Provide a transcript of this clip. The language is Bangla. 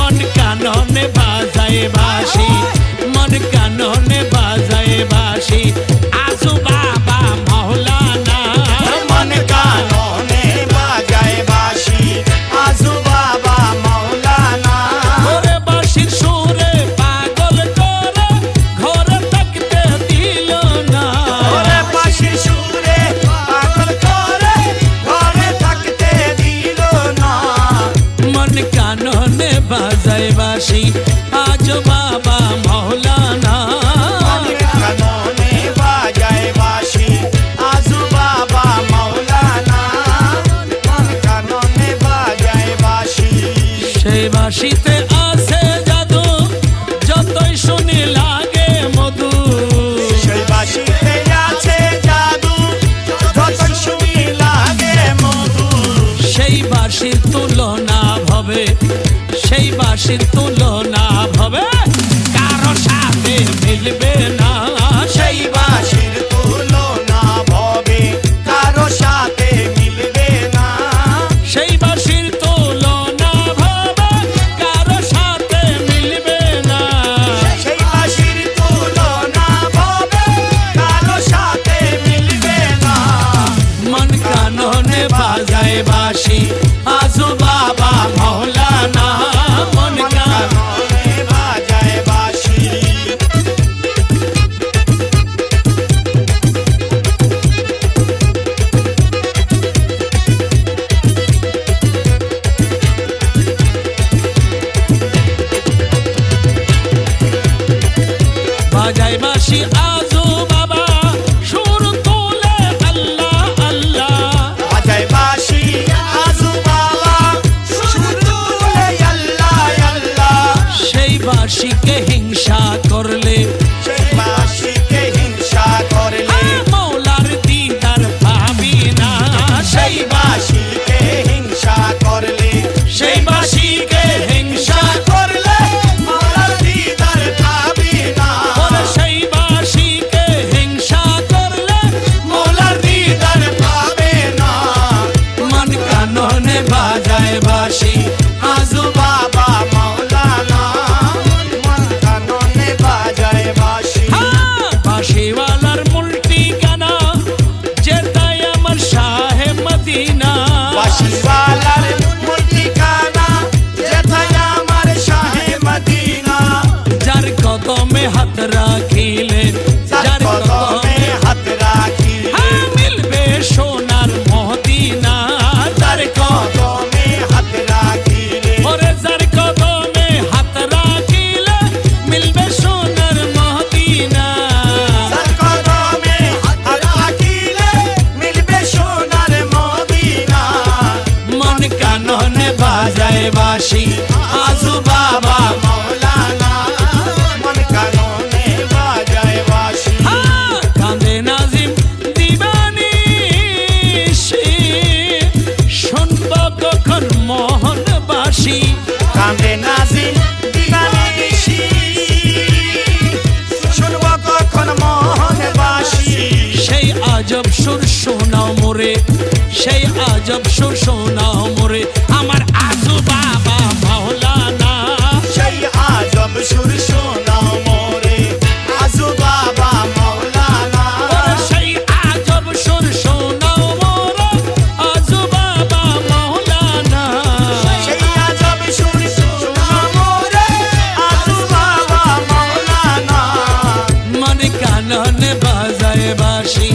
মন কাননে বাজায় বাঁশি, মন কাননে বাজায় বাঁশি আজু বাবা মাওলানা। মন কাননে বাজায় বাঁশি আজু বাবা মাওলানা। ওরে বাঁশির সুরে পাগল করে ঘরে থাকতে দিল না। ওরে বাঁশির সুরে পাগল করে ঘরে থাকতে দিল না। মন কাননে বাজায় বাঁশি আজু বাবা মাওলানা। মন কাননে বাজায় বাঁশি আজু বাবা মাওলানা। মন কাননে বাজায় বাঁশি। সেই বাঁশিতে আছে জাদু যতই শুনি লাগে মধু। সেই বাঁশিতে আছে জাদু যতই শুনি লাগে মধু। সেই বাঁশির তুলনা ভবে, সেই বাঁশির তুলনা ভবে কারো সাথে মিলবে না। সেই বাঁশির তুলনা ভবে কারো সাথে মিলবে না। সেই বাঁশির তুলনা ভবে কারো সাথে মিলবে না। সেই বাঁশির তুলনা ভবে কারো সাথে মিলবে না। মন কাননে বাজায় বাঁশি আজু বাবা মাওলানা। মন কাননে বাজায় বাঁশি। বাজায় বাঁশি আজু বাবা সুর তুলে আল্লাহ আল্লাহ। বাজায় বাঁশি আজু বাবা সুর তুলে আল্লাহ আল্লাহ। সেই বাঁশিকে হিংসা করলে, সেই বাঁশিকে হিংসা করলে মৌলার দিদার পাবি না। সেই বাঁশিকে হিংসা করলে সেই বাঁশিকে হিংসা করলে মাওলার দিদার পাবি না। করে, সেই বাঁশিকে হিংসা করলে মাওলার দিদার পাবে না। মন কাননে বাজায় বাঁশি আজু বাবা মাওলানা। মন কাননে বাজায় বাঁশি। বাঁশিওয়ালার মুলটি গানা যেটাই আমার শাহে মদিনা। বাঁশিওয়ালার ঠিকানা যেথায় আমার শাহে মদিনা। যার কদমে হাত রাখিলে, যার কদমে হাত রাখিলে মিলবে সোনার মদিনা। যার কদমে হাত রাখিলে ওরে যার কদমে হাত রাখিলে মিলবে সোনার মদিনা। যার কদমে হাত রাখিলে মিলবে সোনার মদিনা। মন কাননে বাজায় বাঁশি আজু বাবা মাওলানা। মন কাননে বাজায় বাঁশি। কাঁদে নাজিম দিবানিশি শুনব কখন মোহন বাঁশি। কান্দে নাজিম দিবানিশি শুনব কখন মোহন বাঁশি। সেই আজব সুর শোনাও মোরে, সেই আজব সুর শোনাও মোরে আমার আজু বাবা মাওলানা। সেই আজব সুর শোনাও মোরে আজু বাবা মাওলানা। ওরে সেই আজব সুর শোনাও মোরে আজু বাবা মাওলানা। সেই আজব সুর শোনাও মোরে আজু বাবা মাওলানা। মন কাননে বাজায় বাঁশি